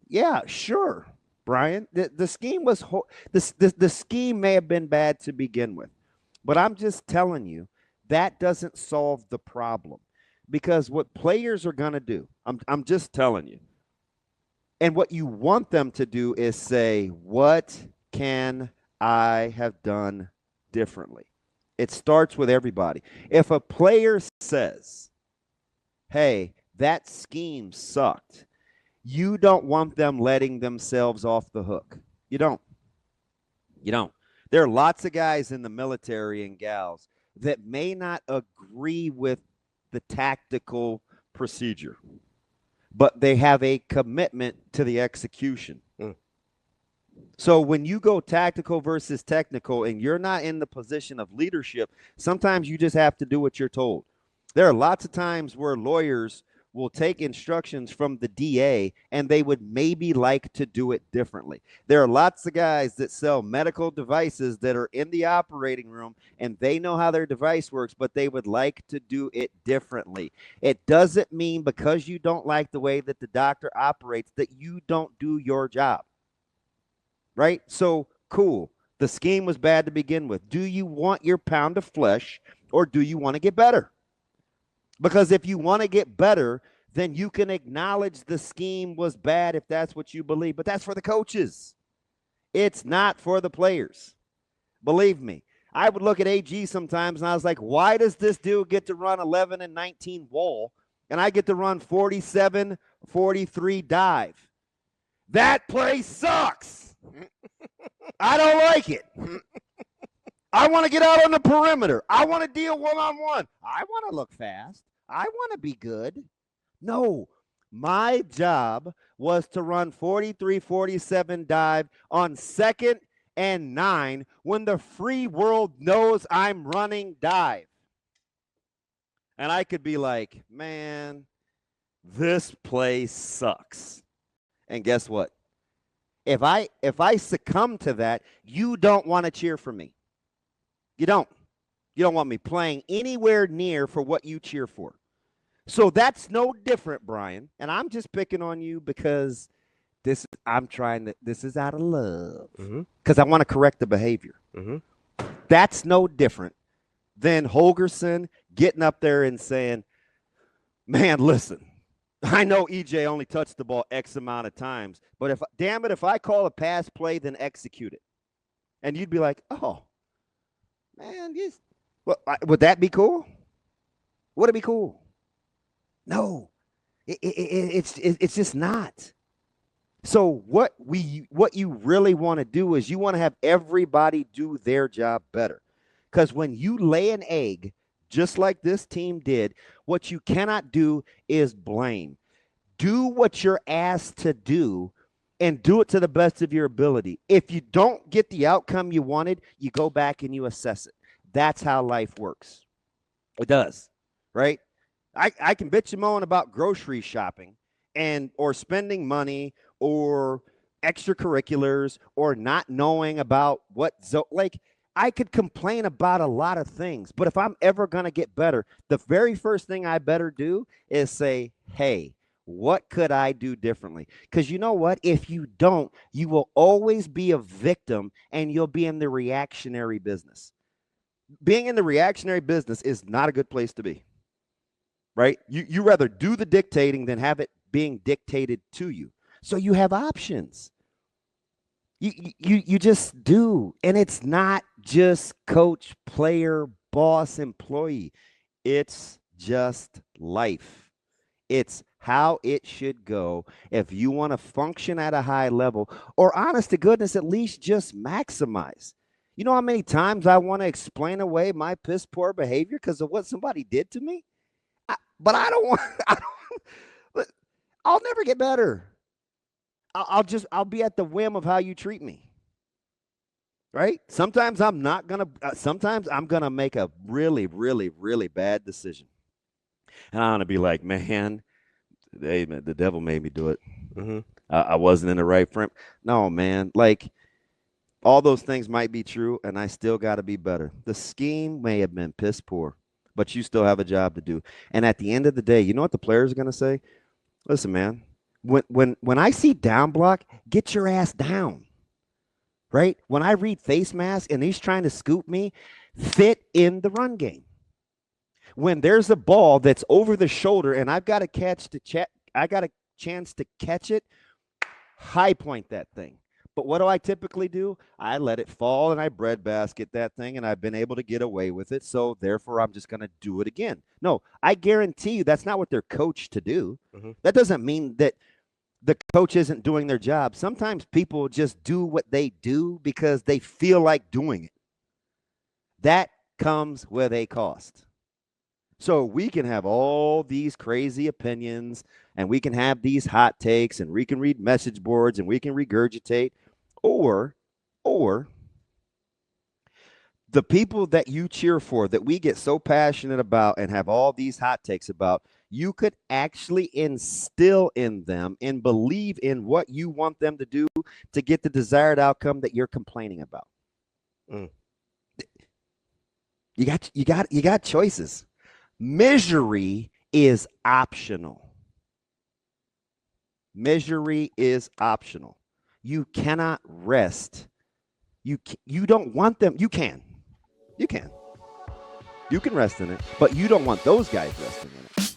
Yeah, sure, Brian. The scheme was the scheme may have been bad to begin with, but I'm just telling you that doesn't solve the problem because what players are going to do, I'm just telling you, and what you want them to do is say, "What can I have done differently?" It starts with everybody. If a player says, "Hey, that scheme sucked," you don't want them letting themselves off the hook. You don't. You don't. There are lots of guys in the military and gals that may not agree with the tactical procedure, but they have a commitment to the execution. So when you go tactical versus technical and you're not in the position of leadership, sometimes you just have to do what you're told. There are lots of times where lawyers will take instructions from the DA and they would maybe like to do it differently. There are lots of guys that sell medical devices that are in the operating room and they know how their device works, but they would like to do it differently. It doesn't mean because you don't like the way that the doctor operates that you don't do your job. Right? So, cool. The scheme was bad to begin with. Do you want your pound of flesh or do you want to get better? Because if you want to get better, then you can acknowledge the scheme was bad if that's what you believe. But that's for the coaches. It's not for the players. Believe me. I would look at AG sometimes and I was like, why does this dude get to run 11 and 19 wall and I get to run 47, 43 dive? That play sucks. I don't like it. I want to get out on the perimeter. I want to deal one-on-one. I want to look fast. I want to be good. No, my job was to run 43, 47 dive on 2nd and 9 when the free world knows I'm running dive. And I could be like, man, this play sucks. And guess what? If I succumb to that, you don't want to cheer for me. You don't. You don't want me playing anywhere near for what you cheer for. So that's no different, Brian. And I'm just picking on you because this is out of love. Because I want to correct the behavior. That's no different than Holgerson getting up there and saying, man, listen, I know EJ only touched the ball X amount of times, but if I call a pass play, then execute it. And you'd be like, oh, man, would that be cool? Would it be cool? No, it's just not. So what you really want to do is you want to have everybody do their job better. Because when you lay an egg, just like this team did, what you cannot do is blame. Do what you're asked to do and do it to the best of your ability. If you don't get the outcome you wanted, you go back and you assess it. That's how life works. It does, right? I can bitch and moan about grocery shopping or spending money or extracurriculars or not knowing about I could complain about a lot of things, but if I'm ever going to get better, the very first thing I better do is say, hey, what could I do differently? Because you know what? If you don't, you will always be a victim and you'll be in the reactionary business. Being in the reactionary business is not a good place to be, right? You rather do the dictating than have it being dictated to you. So you have options. You just do. And it's not just coach, player, boss, employee. It's just life. It's how it should go if you want to function at a high level, or honest to goodness, at least just maximize. You know how many times I want to explain away my piss poor behavior because of what somebody did to me? But I don't want, I'll never get better. I'll be at the whim of how you treat me. Right? Sometimes I'm going to make a really, really, really bad decision. And I'm going to be like, man, the devil made me do it. I wasn't in the right frame. No, man. Like, all those things might be true, and I still got to be better. The scheme may have been piss poor, but you still have a job to do. And at the end of the day, you know what the players are going to say? Listen, man, When I see down block, get your ass down. Right? When I read face mask and he's trying to scoop me, fit in the run game. When there's a ball that's over the shoulder and I've got I got a chance to catch it, high point that thing. But what do I typically do? I let it fall and I breadbasket that thing, and I've been able to get away with it. So therefore, I'm just going to do it again. No, I guarantee you that's not what they're coached to do. Mm-hmm. That doesn't mean that the coach isn't doing their job. Sometimes people just do what they do because they feel like doing it. That comes with a cost. So we can have all these crazy opinions, and we can have these hot takes, and we can read message boards, and we can regurgitate, or the people that you cheer for, that we get so passionate about and have all these hot takes about, you could actually instill in them and believe in what you want them to do to get the desired outcome that you're complaining about. You got choices. Misery is optional. Misery is optional. You cannot rest. You don't want them. You can. You can rest in it, but you don't want those guys resting in it.